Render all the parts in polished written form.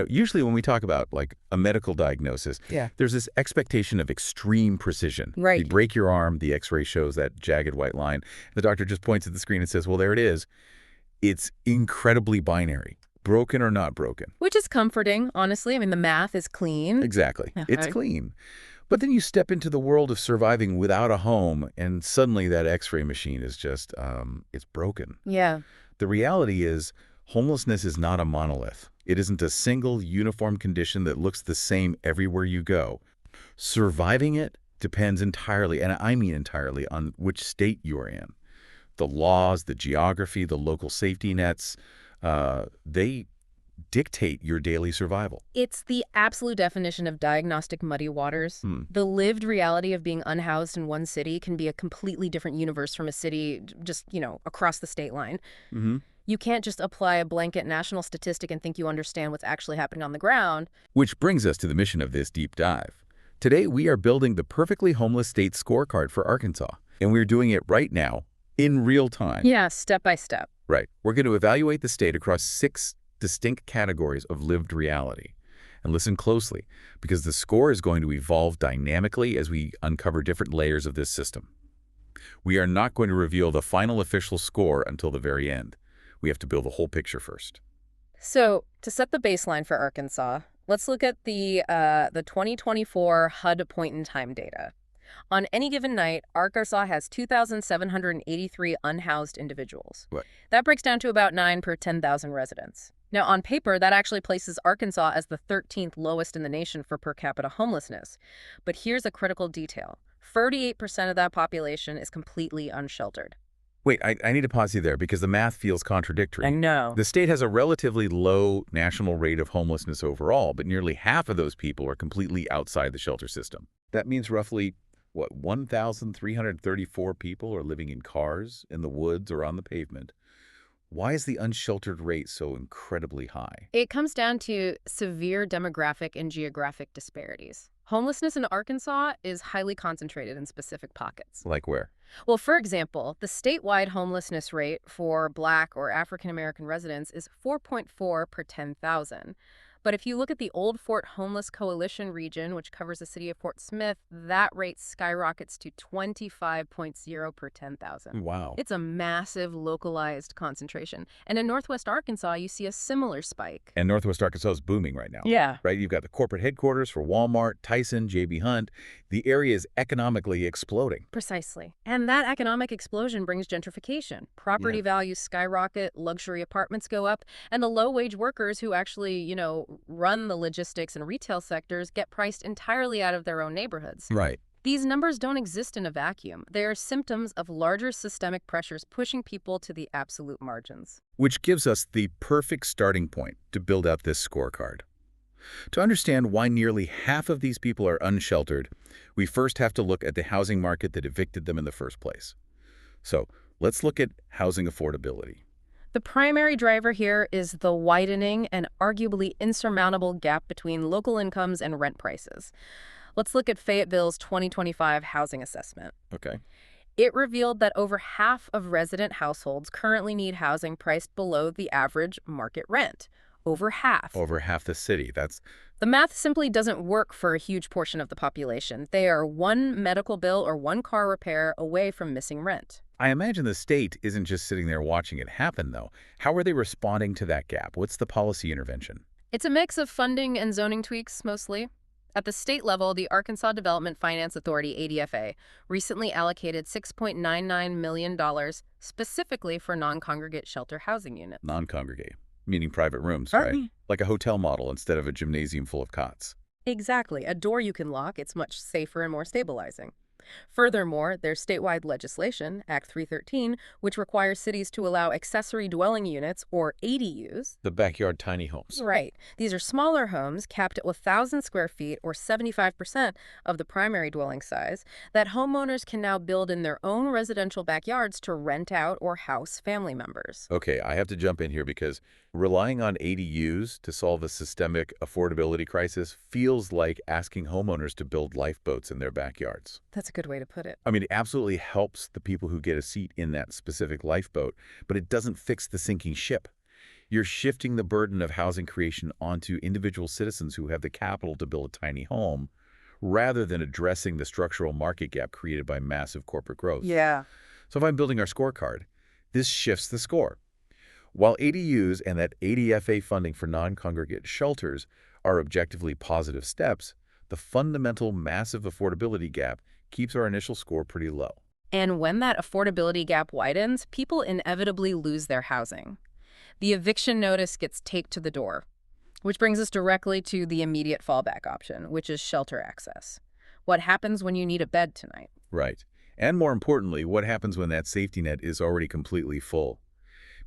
Usually when we talk about like a medical diagnosis, Yeah. there's this expectation of extreme precision. Right. You break your arm, the x-ray shows that jagged white line. The doctor just points at the screen and says, well, there it is. It's incredibly binary, broken or not broken. Which is comforting, honestly. I mean, the math is clean. Exactly. Okay. It's clean. But then you step into the world of surviving without a home, and suddenly that x-ray machine is just, it's broken. Yeah. The reality is homelessness is not a monolith. It isn't a single uniform condition that looks the same everywhere you go. Surviving it depends entirely, and I mean entirely, on which state you are in. The laws, the geography, the local safety nets, they dictate your daily survival. It's the absolute definition of diagnostic muddy waters. The lived reality of being unhoused in one city can be a completely different universe from a city just, across the state line. You can't just apply a blanket national statistic and think you understand what's actually happening on the ground. Which brings us to the mission of this deep dive. Today, we are building the perfectly homeless state scorecard for Arkansas, and we're doing it right now, in real time. Yeah, step by step. Right. We're going to evaluate the state across 6 distinct categories of lived reality. And listen closely, because the score is going to evolve dynamically as we uncover different layers of this system. We are not going to reveal the final official score until the very end. We have to build the whole picture first. So, to set the baseline for Arkansas, let's look at the 2024 HUD point-in-time data. On any given night, Arkansas has 2,783 unhoused individuals. What? That breaks down to about 9 per 10,000 residents. Now, on paper, that actually places Arkansas as the 13th lowest in the nation for per capita homelessness. But here's a critical detail. 38% of that population is completely unsheltered. Wait, I need to pause you there because the math feels contradictory. I know. The state has a relatively low national rate of homelessness overall, but nearly half of those people are completely outside the shelter system. That means roughly, 1,334 people are living in cars, in the woods, or on the pavement. Why is the unsheltered rate so incredibly high? It comes down to severe demographic and geographic disparities. Homelessness in Arkansas is highly concentrated in specific pockets. Like where? Well, for example, the statewide homelessness rate for Black or African American residents is 4.4 per 10,000. But if you look at the Old Fort Homeless Coalition region, which covers the city of Fort Smith, that rate skyrockets to 25.0 per 10,000. Wow. It's a massive localized concentration. And in Northwest Arkansas, you see a similar spike. And Northwest Arkansas is booming right now. Yeah. Right? You've got the corporate headquarters for Walmart, Tyson, J.B. Hunt. The area is economically exploding. Precisely. And that economic explosion brings gentrification. Property values skyrocket, luxury apartments go up, and the low-wage workers who actually, run the logistics and retail sectors get priced entirely out of their own neighborhoods. Right. These numbers don't exist in a vacuum. They are symptoms of larger systemic pressures pushing people to the absolute margins. Which gives us the perfect starting point to build out this scorecard. To understand why nearly half of these people are unsheltered, we first have to look at the housing market that evicted them in the first place. So let's look at housing affordability. The primary driver here is the widening and arguably insurmountable gap between local incomes and rent prices. Let's look at Fayetteville's 2025 housing assessment. Okay. It revealed that over half of resident households currently need housing priced below the average market rent. Over half. Over half the city. The math simply doesn't work for a huge portion of the population. They are one medical bill or one car repair away from missing rent. I imagine the state isn't just sitting there watching it happen, though. How are they responding to that gap? What's the policy intervention? It's a mix of funding and zoning tweaks, mostly. At the state level, the Arkansas Development Finance Authority, ADFA, recently allocated $6.99 million specifically for non-congregate shelter housing units. Non-congregate, meaning private rooms, right? Like a hotel model instead of a gymnasium full of cots. Exactly. A door you can lock. It's much safer and more stabilizing. Furthermore, there's statewide legislation, Act 313, which requires cities to allow accessory dwelling units, or ADUs. The backyard tiny homes. Right. These are smaller homes capped at 1,000 square feet, or 75% of the primary dwelling size, that homeowners can now build in their own residential backyards to rent out or house family members. Okay, I have to jump in here because relying on ADUs to solve a systemic affordability crisis feels like asking homeowners to build lifeboats in their backyards. That's a good way to put it. I mean, it absolutely helps the people who get a seat in that specific lifeboat, but it doesn't fix the sinking ship. You're shifting the burden of housing creation onto individual citizens who have the capital to build a tiny home, rather than addressing the structural market gap created by massive corporate growth. Yeah. So if I'm building our scorecard, this shifts the score. While ADUs and that ADFA funding for non-congregate shelters are objectively positive steps, the fundamental massive affordability gap keeps our initial score pretty low. And when that affordability gap widens, people inevitably lose their housing. The eviction notice gets taped to the door, which brings us directly to the immediate fallback option, which is shelter access. What happens when you need a bed tonight? Right. And more importantly, what happens when that safety net is already completely full?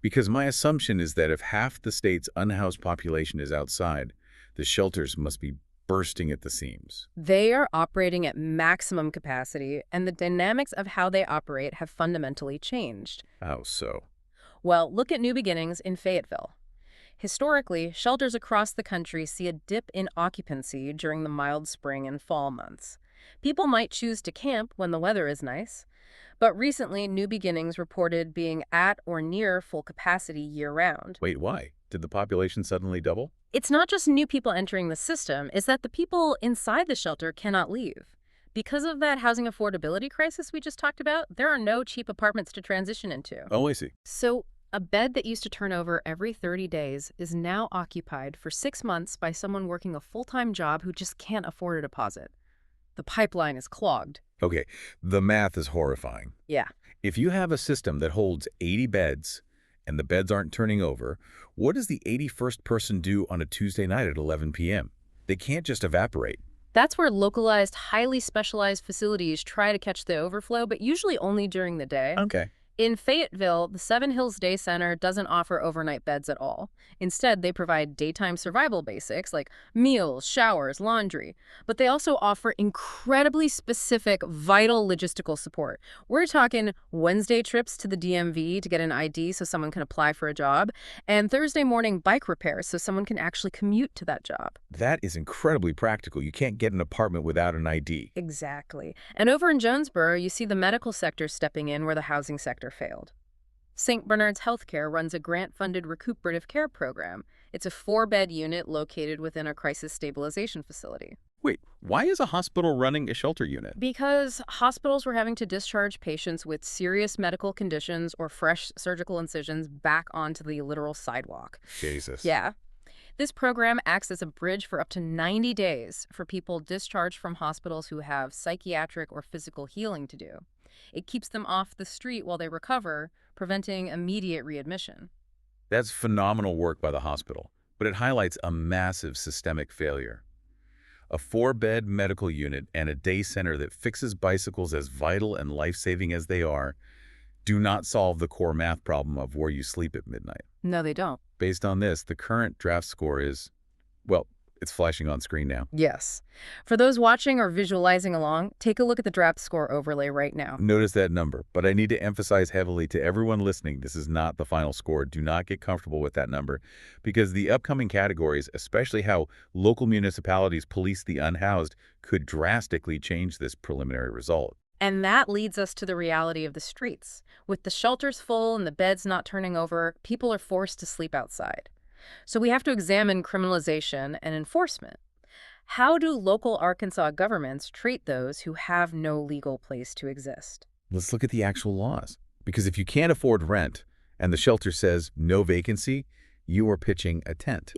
Because my assumption is that if half the state's unhoused population is outside, the shelters must be bursting at the seams. They are operating at maximum capacity, and the dynamics of how they operate have fundamentally changed. How so? Well, look at New Beginnings in Fayetteville. Historically, shelters across the country see a dip in occupancy during the mild spring and fall months. People might choose to camp when the weather is nice, but recently New Beginnings reported being at or near full capacity year-round. Wait, why? Did the population suddenly double? It's not just new people entering the system, it's that the people inside the shelter cannot leave. Because of that housing affordability crisis we just talked about, there are no cheap apartments to transition into. Oh, I see. So a bed that used to turn over every 30 days is now occupied for 6 months by someone working a full-time job who just can't afford a deposit. The pipeline is clogged. Okay, the math is horrifying. Yeah. If you have a system that holds 80 beds and the beds aren't turning over, what does the 81st person do on a Tuesday night at 11 p.m.? They can't just evaporate. That's where localized, highly specialized facilities try to catch the overflow, but usually only during the day. Okay. In Fayetteville, the Seven Hills Day Center doesn't offer overnight beds at all. Instead, they provide daytime survival basics like meals, showers, laundry. But they also offer incredibly specific, vital logistical support. We're talking Wednesday trips to the DMV to get an ID so someone can apply for a job, and Thursday morning bike repairs so someone can actually commute to that job. That is incredibly practical. You can't get an apartment without an ID. Exactly. And over in Jonesboro, you see the medical sector stepping in where the housing sector failed. St. Bernard's Healthcare runs a grant-funded recuperative care program. It's a 4-bed unit located within a crisis stabilization facility. Wait, why is a hospital running a shelter unit? Because hospitals were having to discharge patients with serious medical conditions or fresh surgical incisions back onto the literal sidewalk. Jesus. Yeah. This program acts as a bridge for up to 90 days for people discharged from hospitals who have psychiatric or physical healing to do. It keeps them off the street while they recover, preventing immediate readmission. That's phenomenal work by the hospital, but it highlights a massive systemic failure. A 4-bed medical unit and a day center that fixes bicycles as vital and life-saving as they are do not solve the core math problem of where you sleep at midnight. No, they don't. Based on this, the current draft score is, well, it's flashing on screen now. Yes. For those watching or visualizing along, take a look at the draft score overlay right now. Notice that number, but I need to emphasize heavily to everyone listening, this is not the final score. Do not get comfortable with that number, because the upcoming categories, especially how local municipalities police the unhoused, could drastically change this preliminary result. And that leads us to the reality of the streets. With the shelters full and the beds not turning over, people are forced to sleep outside. So we have to examine criminalization and enforcement. How do local Arkansas governments treat those who have no legal place to exist? Let's look at the actual laws. Because if you can't afford rent and the shelter says no vacancy, you are pitching a tent.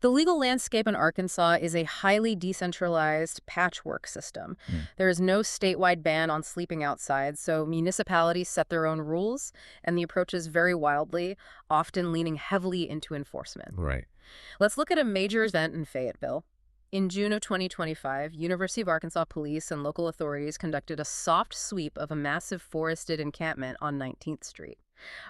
The legal landscape in Arkansas is a highly decentralized patchwork system. There is no statewide ban on sleeping outside, so municipalities set their own rules, and the approach is very wildly, often leaning heavily into enforcement. Right. Let's look at a major event in Fayetteville. In June of 2025, University of Arkansas police and local authorities conducted a soft sweep of a massive forested encampment on 19th Street.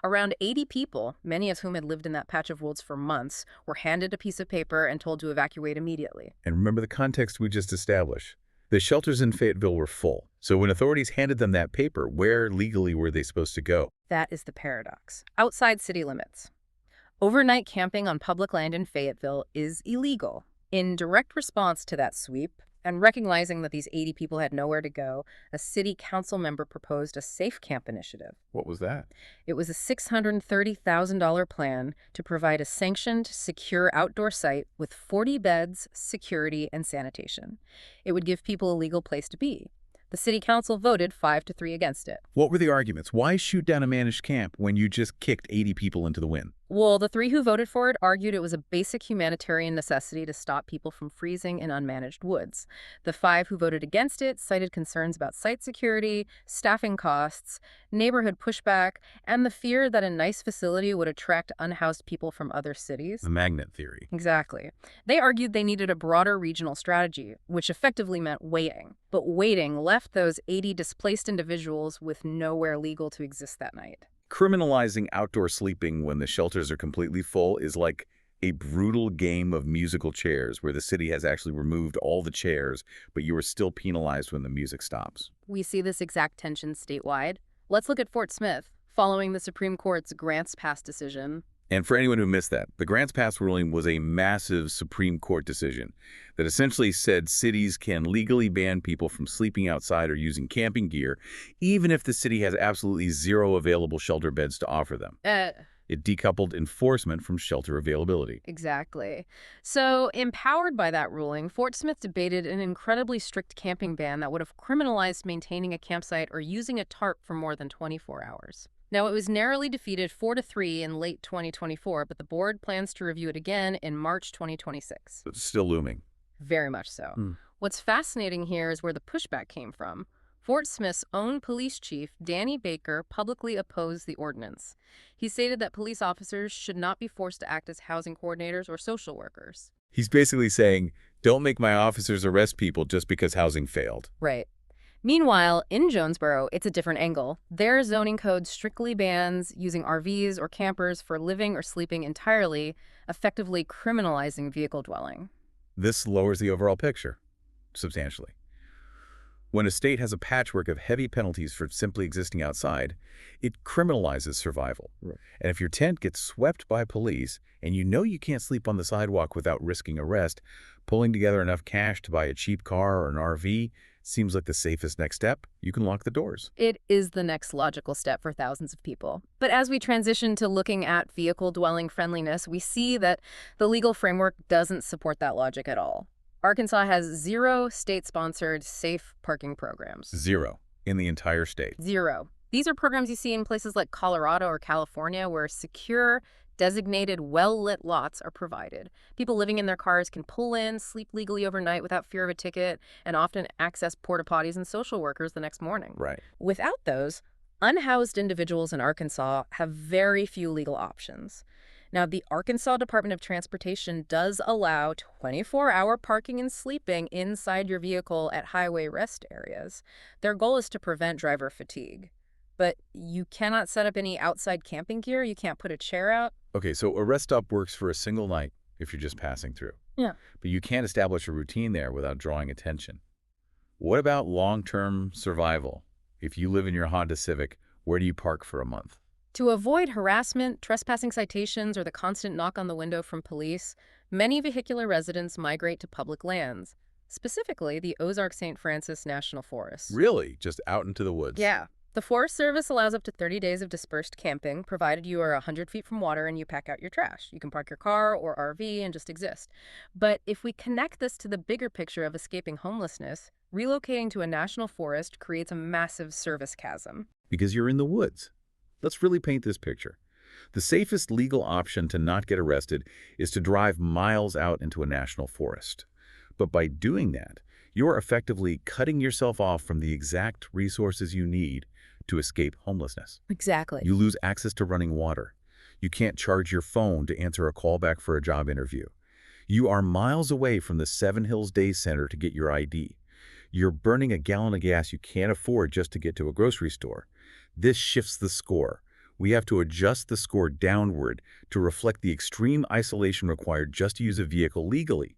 Around 80 people, many of whom had lived in that patch of woods for months, were handed a piece of paper and told to evacuate immediately. And remember the context we just established. The shelters in Fayetteville were full. So when authorities handed them that paper, where legally were they supposed to go? That is the paradox. Outside city limits. Overnight camping on public land in Fayetteville is illegal. In direct response to that sweep, And recognizing that these 80 people had nowhere to go, a city council member proposed a Safe Camp initiative. What was that? It was a $630,000 plan to provide a sanctioned, secure outdoor site with 40 beds, security, and sanitation. It would give people a legal place to be. The city council voted 5-3 against it. What were the arguments? Why shoot down a managed camp when you just kicked 80 people into the wind? Well, the 3 who voted for it argued it was a basic humanitarian necessity to stop people from freezing in unmanaged woods. The 5 who voted against it cited concerns about site security, staffing costs, neighborhood pushback, and the fear that a nice facility would attract unhoused people from other cities. The magnet theory. Exactly. They argued they needed a broader regional strategy, which effectively meant waiting. But waiting left those 80 displaced individuals with nowhere legal to exist that night. Criminalizing outdoor sleeping when the shelters are completely full is like a brutal game of musical chairs where the city has actually removed all the chairs, but you are still penalized when the music stops. We see this exact tension statewide. Let's look at Fort Smith, following the Supreme Court's Grants Pass decision. And for anyone who missed that, the Grants Pass ruling was a massive Supreme Court decision that essentially said cities can legally ban people from sleeping outside or using camping gear, even if the city has absolutely zero available shelter beds to offer them. It decoupled enforcement from shelter availability. Exactly. So, empowered by that ruling, Fort Smith debated an incredibly strict camping ban that would have criminalized maintaining a campsite or using a tarp for more than 24 hours. Now, it was narrowly defeated 4-3 in late 2024, but the board plans to review it again in March 2026. It's still looming. Very much so. What's fascinating here is where the pushback came from. Fort Smith's own police chief, Danny Baker, publicly opposed the ordinance. He stated that police officers should not be forced to act as housing coordinators or social workers. He's basically saying, don't make my officers arrest people just because housing failed. Right. Meanwhile, in Jonesboro, it's a different angle. Their zoning code strictly bans using RVs or campers for living or sleeping entirely, effectively criminalizing vehicle dwelling. This lowers the overall picture substantially. When a state has a patchwork of heavy penalties for simply existing outside, it criminalizes survival. Right. And if your tent gets swept by police and you know you can't sleep on the sidewalk without risking arrest, pulling together enough cash to buy a cheap car or an RV seems like the safest next step. You can lock the doors. It is the next logical step for thousands of people. But as we transition to looking at vehicle dwelling friendliness, we see that the legal framework doesn't support that logic at all. Arkansas has 0 state-sponsored safe parking programs. 0 in the entire state. 0. These are programs you see in places like Colorado or California where secure, designated, well-lit lots are provided. People living in their cars can pull in, sleep legally overnight without fear of a ticket, and often access porta potties and social workers the next morning. Right. Without those, unhoused individuals in Arkansas have very few legal options. Now, the Arkansas Department of Transportation does allow 24-hour parking and sleeping inside your vehicle at highway rest areas. Their goal is to prevent driver fatigue. But you cannot set up any outside camping gear. You can't put a chair out. Okay, so a rest stop works for a single night if you're just passing through. Yeah. But you can't establish a routine there without drawing attention. What about long-term survival? If you live in your Honda Civic, where do you park for a month? To avoid harassment, trespassing citations, or the constant knock on the window from police, many vehicular residents migrate to public lands, specifically the Ozark-St. Francis National Forest. Really? Just out into the woods? Yeah. The Forest Service allows up to 30 days of dispersed camping, provided you are 100 feet from water and you pack out your trash. You can park your car or RV and just exist. But if we connect this to the bigger picture of escaping homelessness, relocating to a national forest creates a massive service chasm. Because you're in the woods. Let's really paint this picture. The safest legal option to not get arrested is to drive miles out into a national forest. But by doing that, you're effectively cutting yourself off from the exact resources you need to escape homelessness. Exactly. You lose access to running water. You can't charge your phone to answer a callback for a job interview. You are miles away from the Seven Hills Day Center to get your ID. You're burning a gallon of gas you can't afford just to get to a grocery store. This shifts the score. We have to adjust the score downward to reflect the extreme isolation required just to use a vehicle legally.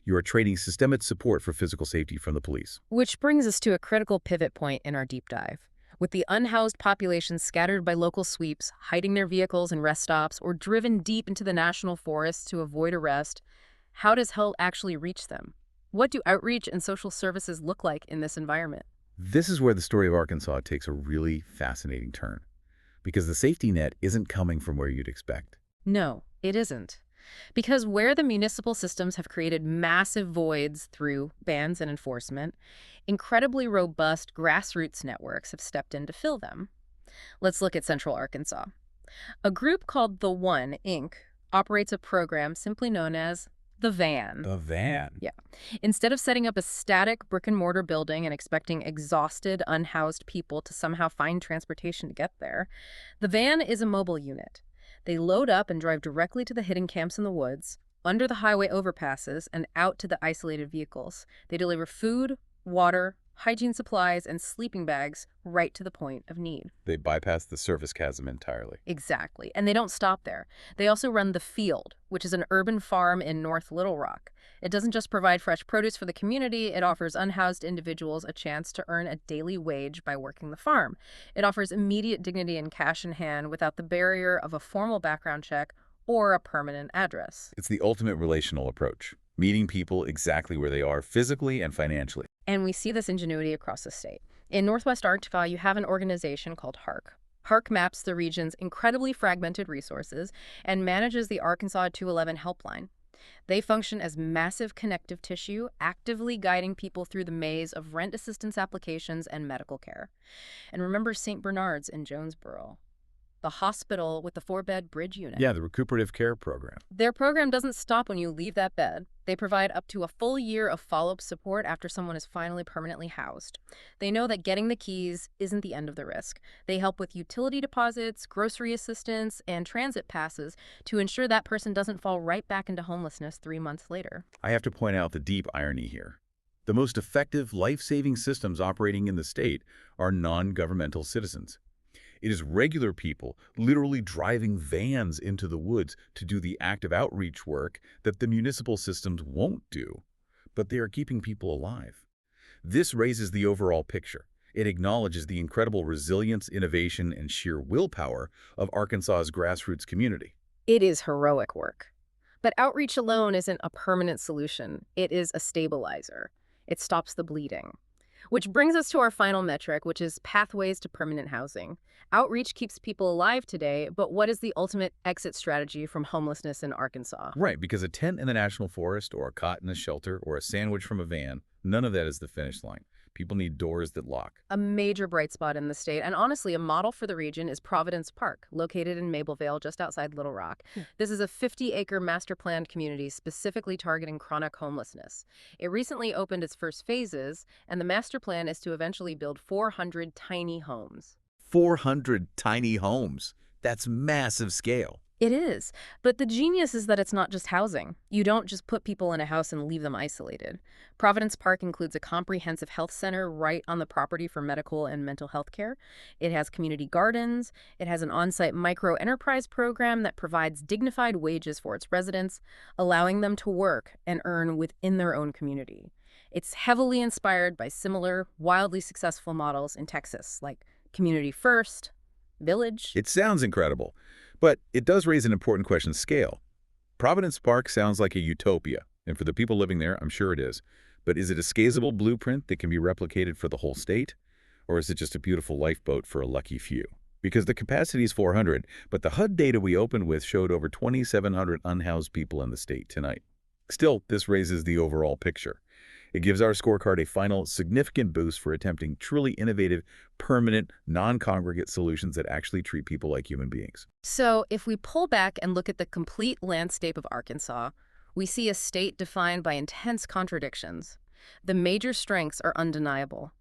You are trading systemic support for physical safety from the police. Which brings us to a critical pivot point in our deep dive. With the unhoused population scattered by local sweeps, hiding their vehicles in rest stops, or driven deep into the national forests to avoid arrest, how does help actually reach them? What do outreach and social services look like in this environment? This is where the story of Arkansas takes a really fascinating turn, because the safety net isn't coming from where you'd expect. No, it isn't. Because where the municipal systems have created massive voids through bans and enforcement, incredibly robust grassroots networks have stepped in to fill them. Let's look at Central Arkansas. A group called The One, Inc. operates a program simply known as the van. The van. Yeah. Instead of setting up a static brick and mortar building and expecting exhausted, unhoused people to somehow find transportation to get there, the van is a mobile unit. They load up and drive directly to the hidden camps in the woods, under the highway overpasses, and out to the isolated vehicles. They deliver food, water, hygiene supplies, and sleeping bags right to the point of need. They bypass the service chasm entirely. Exactly. And they don't stop there. They also run The Field, which is an urban farm in North Little Rock. It doesn't just provide fresh produce for the community, it offers unhoused individuals a chance to earn a daily wage by working the farm. It offers immediate dignity and cash in hand without the barrier of a formal background check or a permanent address. It's the ultimate relational approach, meeting people exactly where they are physically and financially. And we see this ingenuity across the state. In Northwest Arkansas, you have an organization called HARC. HARC maps the region's incredibly fragmented resources and manages the Arkansas 211 helpline. They function as massive connective tissue, actively guiding people through the maze of rent assistance applications and medical care. And remember St. Bernard's in Jonesboro, the hospital with the 4-bed bridge unit. Yeah, the recuperative care program. Their program doesn't stop when you leave that bed. They provide up to a full year of follow-up support after someone is finally permanently housed. They know that getting the keys isn't the end of the risk. They help with utility deposits, grocery assistance, and transit passes to ensure that person doesn't fall right back into homelessness 3 months later. I have to point out the deep irony here. The most effective life-saving systems operating in the state are non-governmental citizens. It is regular people literally driving vans into the woods to do the active outreach work that the municipal systems won't do, but they are keeping people alive. This raises the overall picture. It acknowledges the incredible resilience, innovation, and sheer willpower of Arkansas's grassroots community. It is heroic work. But outreach alone isn't a permanent solution. It is a stabilizer. It stops the bleeding. Which brings us to our final metric, which is pathways to permanent housing. Outreach keeps people alive today, but what is the ultimate exit strategy from homelessness in Arkansas? Right, because a tent in the national forest or a cot in a shelter or a sandwich from a van, none of that is the finish line. People need doors that lock. A major bright spot in the state, and honestly a model for the region, is Providence Park, located in Mableville, just outside Little Rock. This is a 50-acre master-planned community specifically targeting chronic homelessness. It recently opened its first phases, and the master plan is to eventually build 400 tiny homes. 400 tiny homes. That's massive scale. It is. But the genius is that it's not just housing. You don't just put people in a house and leave them isolated. Providence Park includes a comprehensive health center right on the property for medical and mental health care. It has community gardens. It has an on-site micro-enterprise program that provides dignified wages for its residents, allowing them to work and earn within their own community. It's heavily inspired by similar, wildly successful models in Texas, like Community First, Village. It sounds incredible, but it does raise an important question: scale. Providence Park sounds like a utopia, and for the people living there, I'm sure it is. But is it a scalable blueprint that can be replicated for the whole state? Or is it just a beautiful lifeboat for a lucky few? Because the capacity is 400, but the HUD data we opened with showed over 2,700 unhoused people in the state tonight. Still, this raises the overall picture. It gives our scorecard a final significant boost for attempting truly innovative, permanent, non-congregate solutions that actually treat people like human beings. So if we pull back and look at the complete landscape of Arkansas, we see a state defined by intense contradictions. The major strengths are undeniable.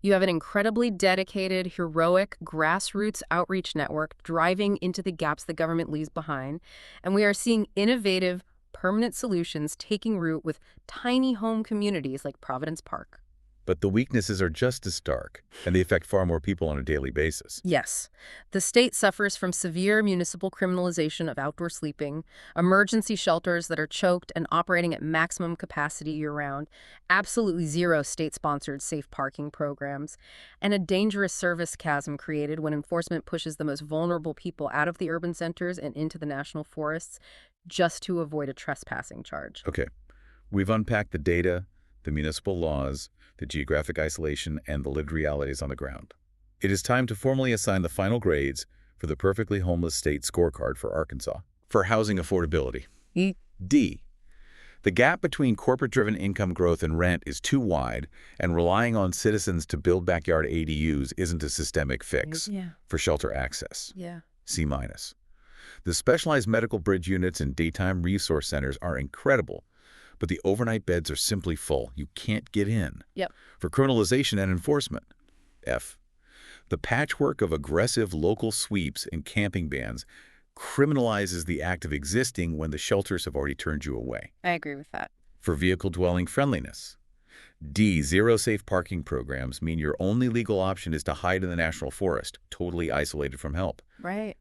You have an incredibly dedicated, heroic, grassroots outreach network driving into the gaps the government leaves behind, and we are seeing innovative, permanent solutions taking root with tiny home communities like Providence Park. But the weaknesses are just as stark, and they affect far more people on a daily basis. Yes, the state suffers from severe municipal criminalization of outdoor sleeping, emergency shelters that are choked and operating at maximum capacity year-round, absolutely zero state-sponsored safe parking programs, and a dangerous service chasm created when enforcement pushes the most vulnerable people out of the urban centers and into the national forests just to avoid a trespassing charge. Okay, we've unpacked the data, the municipal laws, the geographic isolation, and the lived realities on the ground. It is time to formally assign the final grades for the perfectly homeless state scorecard for Arkansas. For housing affordability. D. The gap between corporate-driven income growth and rent is too wide, and relying on citizens to build backyard ADUs isn't a systemic fix for shelter access. C-. The specialized medical bridge units and daytime resource centers are incredible, but the overnight beds are simply full. You can't get in. For criminalization and enforcement. F. The patchwork of aggressive local sweeps and camping bans criminalizes the act of existing when the shelters have already turned you away. I agree with that. For vehicle dwelling friendliness. D. Zero safe parking programs mean your only legal option is to hide in the national forest, totally isolated from help.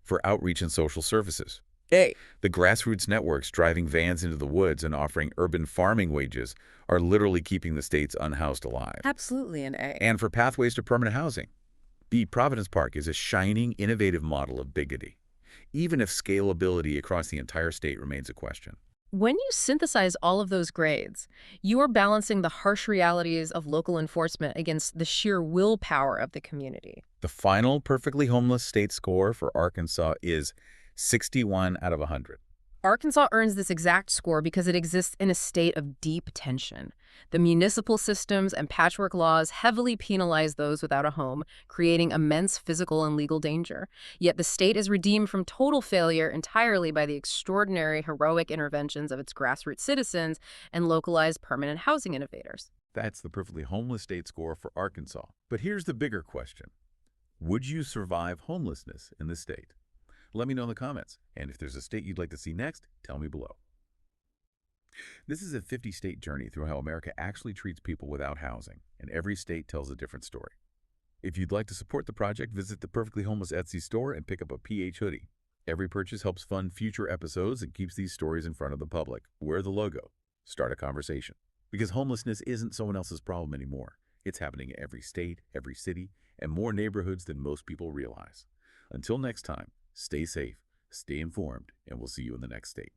For outreach and social services. A. The grassroots networks driving vans into the woods and offering urban farming wages are literally keeping the state's unhoused alive. Absolutely an A. And for pathways to permanent housing. B. Providence Park is a shining, innovative model of biggity, even if scalability across the entire state remains a question. When you synthesize all of those grades, you are balancing the harsh realities of local enforcement against the sheer willpower of the community. The final perfectly homeless state score for Arkansas is 61 out of 100. Arkansas earns this exact score because it exists in a state of deep tension. The municipal systems and patchwork laws heavily penalize those without a home, creating immense physical and legal danger. Yet the state is redeemed from total failure entirely by the extraordinary, heroic interventions of its grassroots citizens and localized permanent housing innovators. That's the perfectly homeless state score for Arkansas. But here's the bigger question. Would you survive homelessness in this state? Let me know in the comments. And if there's a state you'd like to see next, tell me below. This is a 50-state journey through how America actually treats people without housing, and every state tells a different story. If you'd like to support the project, visit the Perfectly Homeless Etsy store and pick up a PH hoodie. Every purchase helps fund future episodes and keeps these stories in front of the public. Wear the logo. Start a conversation. Because homelessness isn't someone else's problem anymore. It's happening in every state, every city, and more neighborhoods than most people realize. Until next time, stay safe, stay informed, and we'll see you in the next state.